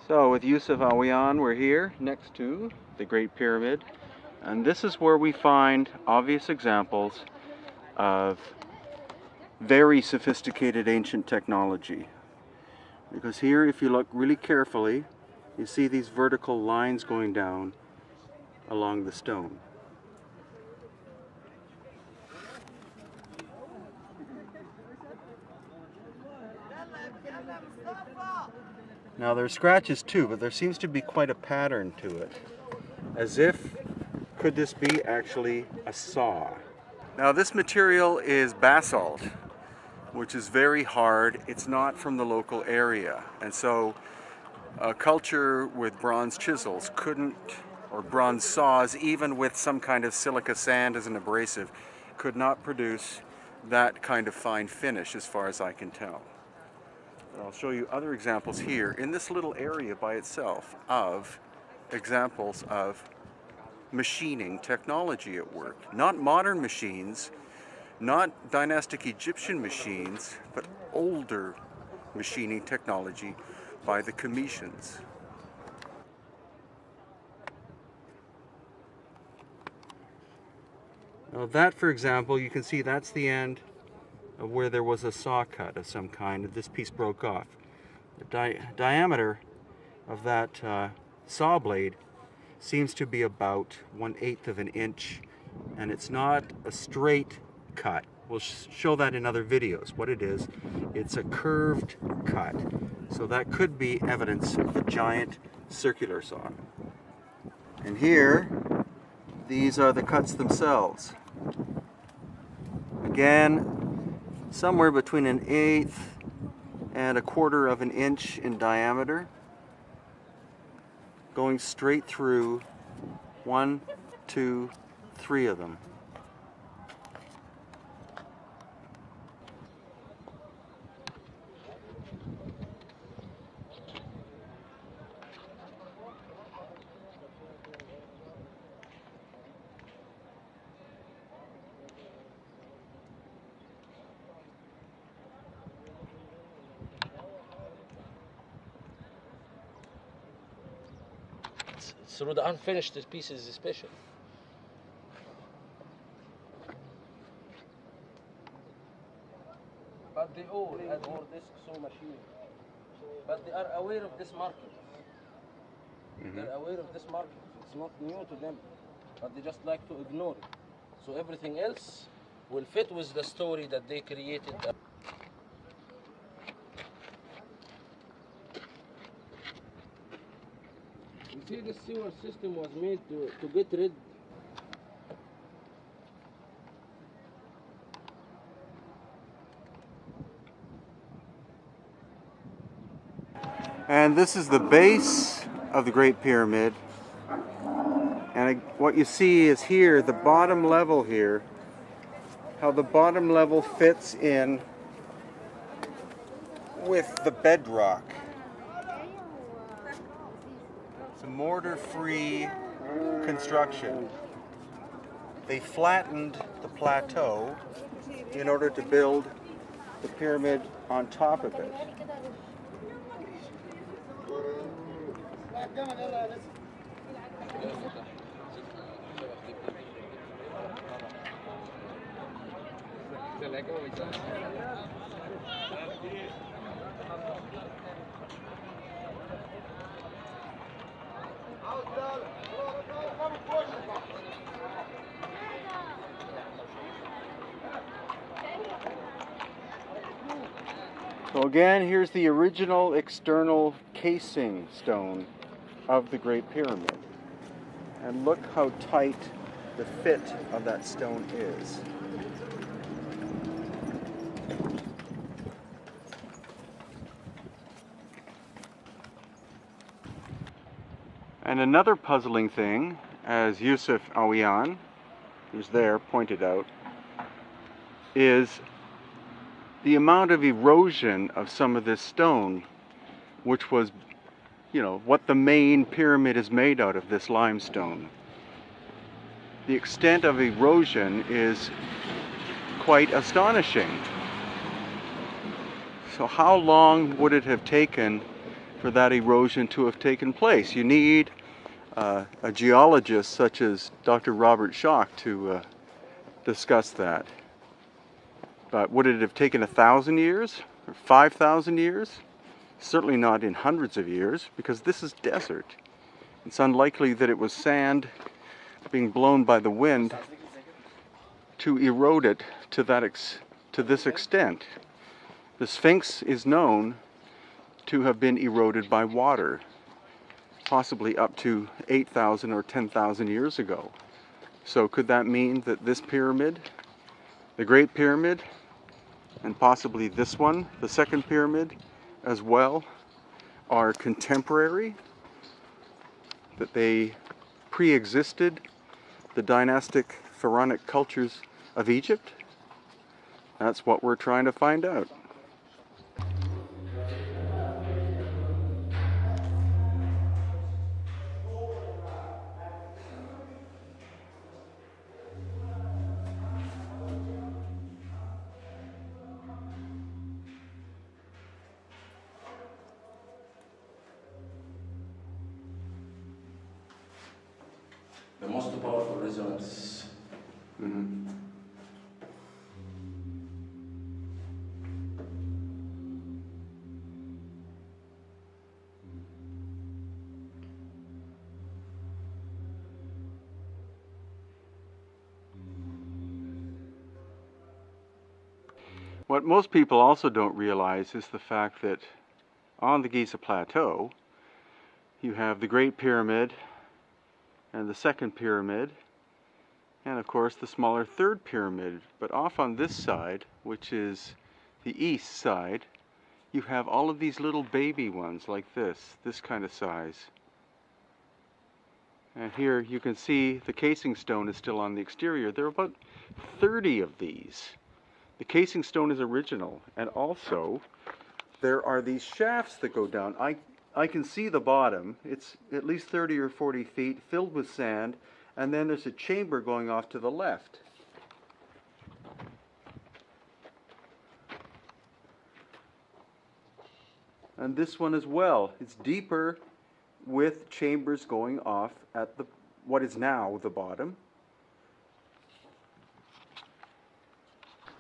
So with Yusuf Awaken, we're here next to the Great Pyramid, and this is where we find obvious examples of very sophisticated ancient technology. Because here, if you look really carefully, you see these vertical lines going down along the stone. Now there are scratches too, but there seems to be quite a pattern to it. As if, could this be actually a saw? Now this material is basalt, which is very hard. It's not from the local area. And so a culture with bronze chisels couldn't, or bronze saws, even with some kind of silica sand as an abrasive, could not produce that kind of fine finish as far as I can tell. I'll show you other examples here in this little area by itself of examples of machining technology at work. Not modern machines, not dynastic Egyptian machines, but older machining technology by the Cometians. Now that, for example, you can see that's the end of where there was a saw cut of some kind, and this piece broke off. The diameter of that saw blade seems to be about 1/8 of an inch, and it's not a straight cut. We'll show that in other videos. What it is, it's a curved cut. So that could be evidence of the giant circular saw. And here, these are the cuts themselves. Again, somewhere between 1/8 and 1/4 of an inch in diameter, going straight through 1, 2, 3 of them. Through the unfinished pieces special. But they all had more disc saw machine. But they are aware of this market. They're aware of this market. It's not new to them. But they just like to ignore it. So everything else will fit with the story that they created. You see, the sewer system was made to get rid. And this is the base of the Great Pyramid. And what you see is here, the bottom level here, how the bottom level fits in with the bedrock. It's a mortar-free construction. They flattened the plateau in order to build the pyramid on top of it. So again, here's the original external casing stone of the Great Pyramid. And look how tight the fit of that stone is. And another puzzling thing, as Yusuf Awaken, who's there, pointed out, is the amount of erosion of some of this stone, which was, what the main pyramid is made out of, this limestone. The extent of erosion is quite astonishing. So how long would it have taken for that erosion to have taken place. You need a geologist such as Dr. Robert Schoch to discuss that. But would it have taken 1,000 years or 5,000 years? Certainly not in hundreds of years, because this is desert. It's unlikely that it was sand being blown by the wind to erode it to this extent. The Sphinx is known to have been eroded by water, possibly up to 8,000 or 10,000 years ago. So could that mean that this pyramid, the Great Pyramid, and possibly this one, the Second Pyramid, as well, are contemporary? That they pre-existed the dynastic pharaonic cultures of Egypt? That's what we're trying to find out. The most powerful resonance. Mm-hmm. What most people also don't realize is the fact that on the Giza Plateau, you have the Great Pyramid and the Second Pyramid, and of course the smaller Third Pyramid. But off on this side, which is the east side, you have all of these little baby ones like this kind of size. And here you can see the casing stone is still on the exterior. There are about 30 of these. The casing stone is original, and also there are these shafts that go down. I can see the bottom. It's at least 30 or 40 feet, filled with sand, and then there's a chamber going off to the left. And this one as well. It's deeper, with chambers going off at what is now the bottom.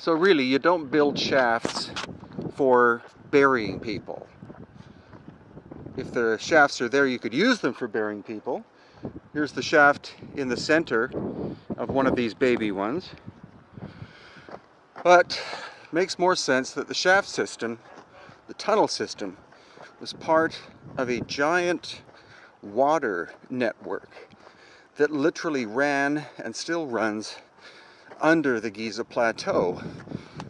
So really, you don't build shafts for burying people. If the shafts are there, you could use them for burying people. Here's the shaft in the center of one of these baby ones. But it makes more sense that the shaft system, the tunnel system, was part of a giant water network that literally ran and still runs under the Giza Plateau.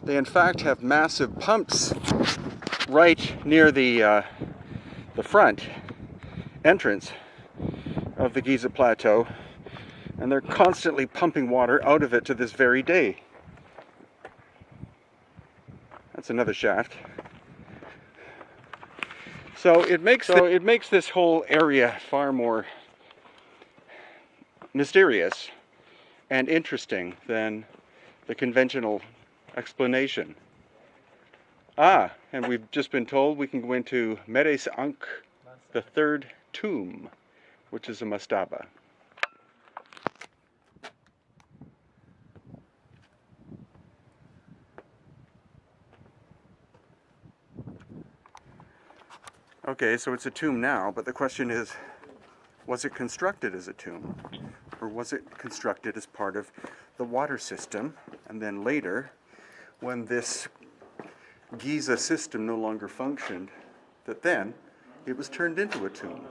They in fact have massive pumps right near the front entrance of the Giza Plateau, and they're constantly pumping water out of it to this very day. That's another shaft. So it makes this whole area far more mysterious and interesting than the conventional explanation. And we've just been told we can go into Meres Ankh, the third tomb, which is a mastaba. Okay, so it's a tomb now, but the question is, was it constructed as a tomb? Or was it constructed as part of the water system? And then later, when this Giza system no longer functioned, that then it was turned into a tomb.